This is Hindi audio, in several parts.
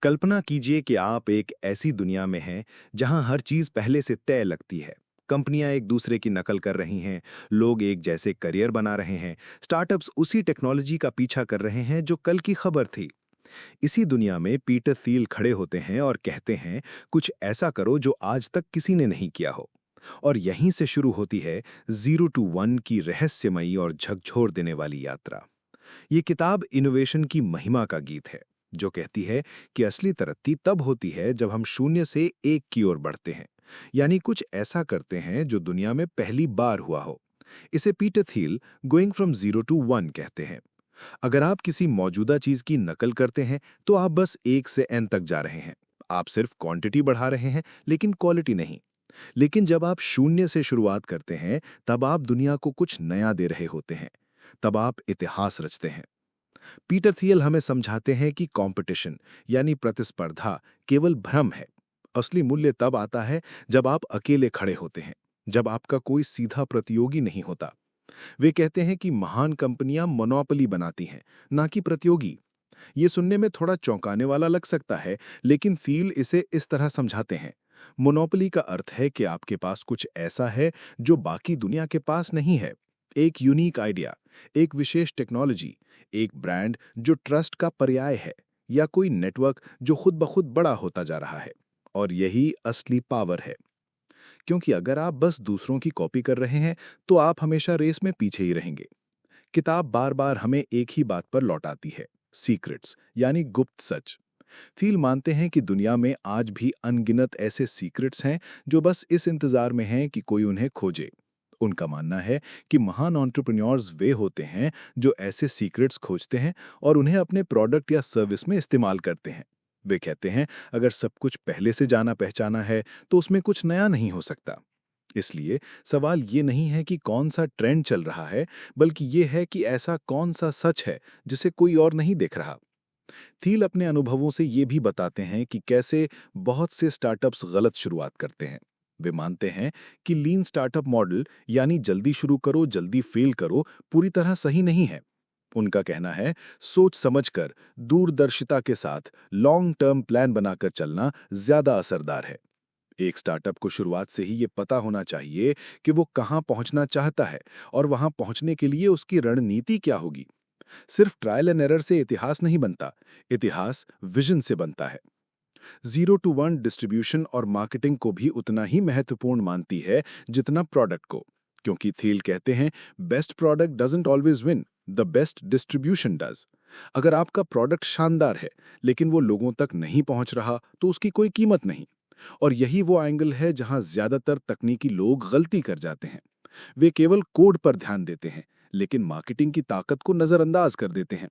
कल्पना कीजिए कि आप एक ऐसी दुनिया में हैं जहां हर चीज पहले से तय लगती है। कंपनियां एक दूसरे की नकल कर रही हैं, लोग एक जैसे करियर बना रहे हैं, स्टार्टअप्स उसी टेक्नोलॉजी का पीछा कर रहे हैं जो कल की खबर थी। इसी दुनिया में पीटर थील खड़े होते हैं और कहते हैं, कुछ ऐसा करो जो आज तक किसी ने नहीं किया हो। और यहीं से शुरू होती है जीरो टू वन की रहस्यमयी और झकझोर देने वाली यात्रा। ये किताब इनोवेशन की महिमा का गीत है, जो कहती है कि असली तरक्की तब होती है जब हम शून्य से एक की ओर बढ़ते हैं, यानी कुछ ऐसा करते हैं जो दुनिया में पहली बार हुआ हो। इसे Peter Thiel going from zero to one कहते हैं। अगर आप किसी मौजूदा चीज की नकल करते हैं तो आप बस एक से एन तक जा रहे हैं। आप सिर्फ क्वांटिटी बढ़ा रहे हैं लेकिन क्वालिटी नहीं। लेकिन जब आप शून्य से शुरुआत करते हैं, तब आप दुनिया को कुछ नया दे रहे होते हैं। तब आप इतिहास रचते हैं। पीटर थियल हमें समझाते हैं कि कंपटीशन यानी प्रतिस्पर्धा केवल भ्रम है। असली मूल्य तब आता है जब आप अकेले खड़े होते हैं, जब आपका कोई सीधा प्रतियोगी नहीं होता। वे कहते हैं कि महान कंपनियां मोनोपोली बनाती हैं, ना कि प्रतियोगी। ये सुनने में थोड़ा चौंकाने वाला लग सकता है, लेकिन फील इसे इस तरह समझाते हैं। मोनोपोली का अर्थ है कि आपके पास कुछ ऐसा है जो बाकी दुनिया के पास नहीं है। एक यूनिक आइडिया, एक विशेष टेक्नोलॉजी, एक ब्रांड जो ट्रस्ट का पर्याय है, या कोई नेटवर्क जो खुद ब खुद बड़ा होता जा रहा है। और यही असली पावर है। क्योंकि अगर आप बस दूसरों की कॉपी कर रहे हैं, तो आप हमेशा रेस में पीछे ही रहेंगे। किताब बार बार हमें एक ही बात पर लौटाती है, सीक्रेट्स यानी गुप्त सच। फील मानते हैं कि दुनिया में आज भी अनगिनत ऐसे सीक्रेट्स हैं जो बस इस इंतजार में हैं कि कोई उन्हें खोजे। उनका मानना है कि महान एंटरप्रेन्योर्स वे होते हैं जो ऐसे सीक्रेट्स खोजते हैं और उन्हें अपने प्रोडक्ट या सर्विस में इस्तेमाल करते हैं। वे कहते हैं, अगर सब कुछ पहले से जाना पहचाना है तो उसमें कुछ नया नहीं हो सकता। इसलिए सवाल ये नहीं है कि कौन सा ट्रेंड चल रहा है, बल्कि ये है कि ऐसा कौन सा सच है जिसे कोई और नहीं देख रहा। थील अपने अनुभवों से ये भी बताते हैं कि कैसे बहुत से स्टार्टअप्स गलत शुरुआत करते हैं। वे मानते हैं कि लीन स्टार्टअप मॉडल यानी जल्दी शुरू करो जल्दी फेल करो पूरी तरह सही नहीं है। उनका कहना है, सोच समझकर, दूरदर्शिता के साथ लॉन्ग टर्म प्लान बनाकर चलना ज्यादा असरदार है। एक स्टार्टअप को शुरुआत से ही ये पता होना चाहिए कि वो कहाँ पहुंचना चाहता है और वहां पहुंचने के लिए उसकी रणनीति क्या होगी। सिर्फ ट्रायल एंड एरर से इतिहास नहीं बनता, इतिहास विजन से बनता है। जीरो टू वन डिस्ट्रीब्यूशन और मार्केटिंग को भी उतना ही महत्वपूर्ण मानती है जितना प्रोडक्ट को। क्योंकि थील कहते हैं, best product doesn't always win, the best distribution does. अगर आपका प्रोडक्ट शानदार है लेकिन वो लोगों तक नहीं पहुंच रहा, तो उसकी कोई कीमत नहीं। और यही वो एंगल है जहां ज्यादातर तकनीकी लोग गलती कर जाते हैं। वे केवल कोड पर ध्यान देते हैं, लेकिन मार्केटिंग की ताकत को नजरअंदाज कर देते हैं।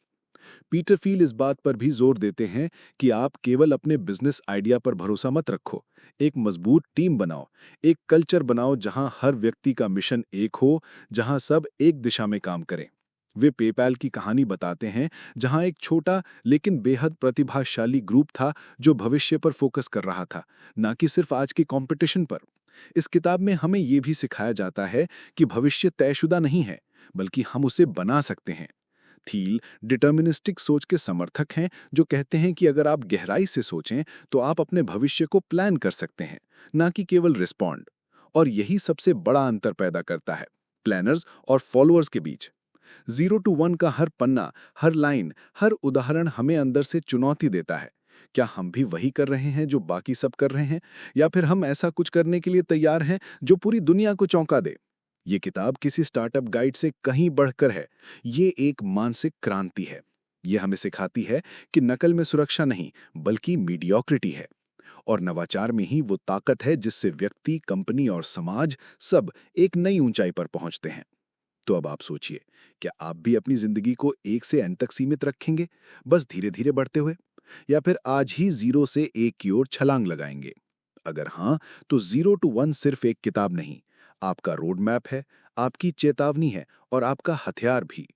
पीटर फील इस बात पर भी जोर देते हैं कि आप केवल अपने बिजनेस आइडिया पर भरोसा मत रखो। एक मजबूत टीम बनाओ, एक कल्चर बनाओ जहां हर व्यक्ति का मिशन एक हो, जहां सब एक दिशा में काम करें। वे पेपैल की कहानी बताते हैं, जहां एक छोटा लेकिन बेहद प्रतिभाशाली ग्रुप था जो भविष्य पर फोकस कर रहा था, ना कि सिर्फ आज के कंपटीशन पर। इस किताब में हमें यह भी सिखाया जाता है कि भविष्य तयशुदा नहीं है, बल्कि हम उसे बना सकते हैं। थील डिटर्मिनिस्टिक सोच के समर्थक हैं, जो कहते हैं कि अगर आप गहराई से सोचें तो आप अपने भविष्य को प्लान कर सकते हैं, ना कि केवल रिस्पॉन्ड। और यही सबसे बड़ा अंतर पैदा करता है प्लानर्स और फॉलोअर्स के बीच। जीरो टू वन का हर पन्ना, हर लाइन, हर उदाहरण हमें अंदर से चुनौती देता है। क्या हम भी वही कर रहे हैं जो बाकी सब कर रहे हैं, या फिर हम ऐसा कुछ करने के लिए तैयार हैं जो पूरी दुनिया को चौंका दे? ये किताब किसी स्टार्टअप गाइड से कहीं बढ़कर है। ये एक मानसिक क्रांति है। ये हमें सिखाती है कि नकल में सुरक्षा नहीं, बल्कि मीडियोक्रिटी है। और नवाचार में ही वो ताकत है जिससे व्यक्ति, कंपनी और समाज सब एक नई ऊंचाई पर पहुंचते हैं। तो अब आप सोचिए, क्या आप भी अपनी जिंदगी को एक से एन तक सीमित रखेंगे, बस धीरे धीरे बढ़ते हुए? या फिर आज ही जीरो से एक की ओर छलांग लगाएंगे? अगर हाँ, तो जीरो टू वन सिर्फ एक किताब नहीं, आपका रोड मैप है, आपकी चेतावनी है और आपका हथियार भी।